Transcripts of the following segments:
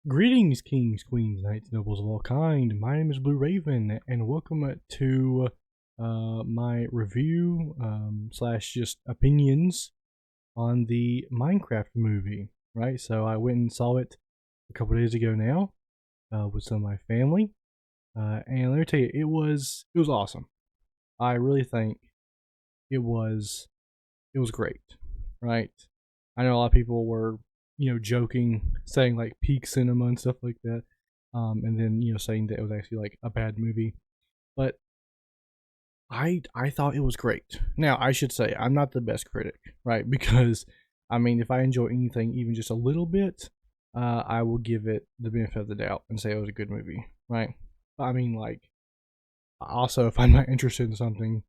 Greetings, kings, queens, knights, nobles of all kind. My name is Blue Raven, and welcome to my review slash just opinions on the Minecraft movie. Right, so I went and saw it a couple days ago now with some of my family, and let me tell you, it was awesome. I really think it was it was great. Right, I know a lot of people were joking, saying like peak cinema and stuff like that, and then saying that it was actually like a bad movie. But I thought it was great. Now I should say I'm not the best critic, right? Because I mean, if I enjoy anything even just a little bit, I will give it the benefit of the doubt and say it was a good movie, right? But I mean, like, also if I'm not interested in something,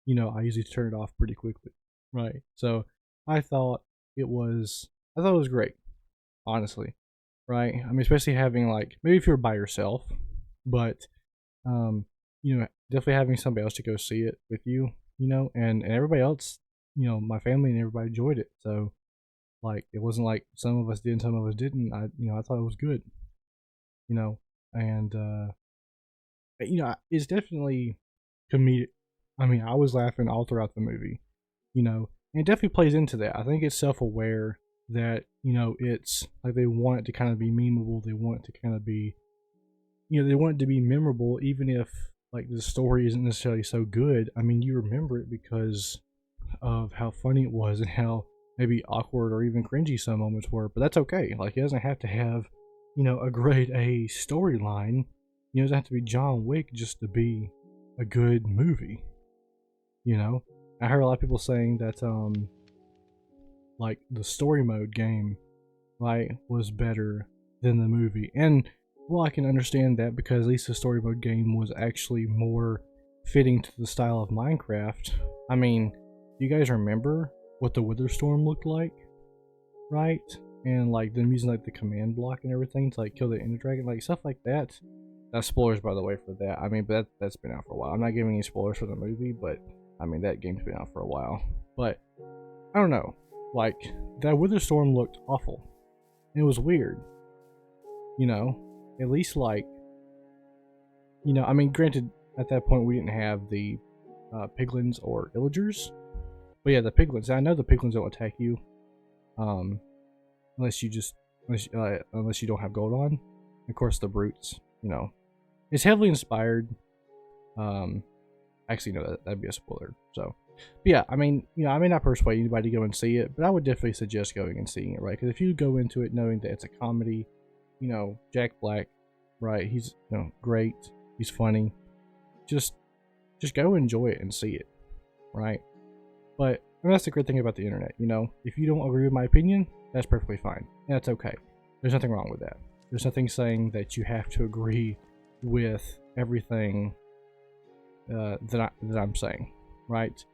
I usually turn it off pretty quickly, right? So I thought I thought it was great, honestly, right? I mean, especially having like maybe if you're by yourself, but definitely having somebody else to go see it with you, and everybody else, my family and everybody enjoyed it. So like it wasn't like some of us did and some of us didn't. I thought it was good, you know, and it's definitely comedic. I mean, I was laughing all throughout the movie, and it definitely plays into that. I think it's self-aware that it's like they want it to kind of be memeable. They want it to kind of be, they want it to be memorable, even if like the story isn't necessarily so good. I mean, you remember it because of how funny it was and how maybe awkward or even cringy some moments were. But that's okay. Like, it doesn't have to have, a grade A storyline. It doesn't have to be John Wick just to be a good movie. You know, I heard a lot of people saying that like the story mode game, right, was better than the movie. And well, I can understand that because at least the story mode game was actually more fitting to the style of Minecraft. I mean, do you guys remember what the Wither Storm looked like, right? And like them using like the command block and everything to like kill the Ender Dragon, like stuff like that. That's spoilers, by the way, for that. I mean, but that's been out for a while. I'm not giving any spoilers for the movie, but I mean that game's been out for a while. But I don't know, like that Wither Storm looked awful. It was weird, you know. At least like, I mean, granted, at that point we didn't have the piglins or illagers, but yeah, the piglins. I know the piglins don't attack you, um, unless you just unless you don't have gold on. Of course, the brutes. It's heavily inspired. Um, Actually, no, that'd be a spoiler. So, but yeah, I mean, I may not persuade anybody to go and see it, but I would definitely suggest going and seeing it, right? Because if you go into it knowing that it's a comedy, Jack Black, right? He's great. He's funny. Just go enjoy it and see it, right? But that's the great thing about the internet. If you don't agree with my opinion, that's perfectly fine. And that's okay. There's nothing wrong with that. There's nothing saying that you have to agree with everything that I'm saying, right?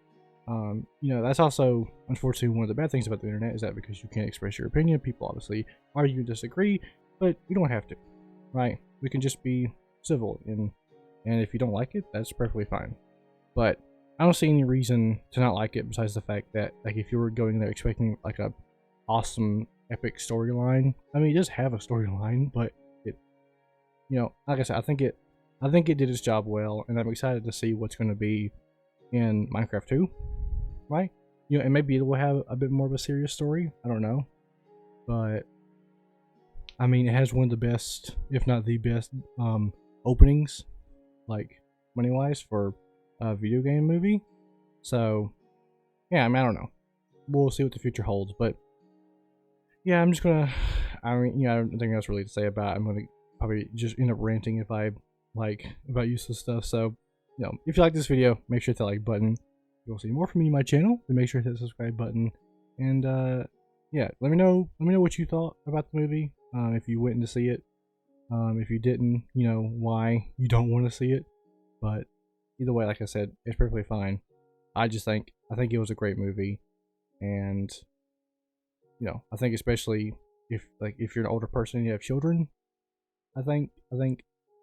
That's also unfortunately one of the bad things about the internet is that because you can't express your opinion, people obviously argue and disagree, but we don't have to, right? We can just be civil, and if you don't like it, that's perfectly fine. But I don't see any reason to not like it besides the fact that like if you were going there expecting like a awesome epic storyline, I mean it does have a storyline, but it like I said, I think it did its job well, and I'm excited to see what's going to be in Minecraft 2, right? And maybe it will have a bit more of a serious story. I don't know, but I mean, it has one of the best, if not the best, openings, like money wise for a video game movie. So, yeah, I mean, I don't know. We'll see what the future holds, but yeah, I'm just gonna. I mean, I don't think else really to say about it. I'm gonna probably just end up ranting if I like about useless stuff. So, if you like this video, make sure to hit that like button. If you want to see more from me on my channel, then make sure to hit the subscribe button. And yeah, let me know what you thought about the movie. If you went in to see it, if you didn't, why you don't want to see it. But either way, like I said, it's perfectly fine. I think it was a great movie, and I think especially if you're an older person and you have children, I think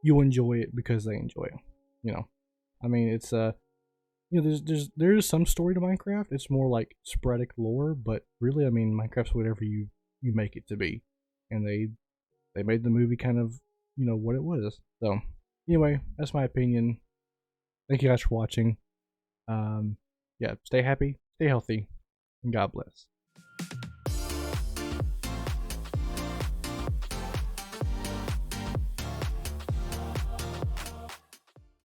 you'll enjoy it because they enjoy it. I mean, it's there's some story to Minecraft. It's more like sporadic lore, but really, I mean, Minecraft's whatever you make it to be, and they they made the movie kind of, what it was. So anyway, that's my opinion. Thank you guys for watching. Yeah, stay happy, stay healthy, and God bless.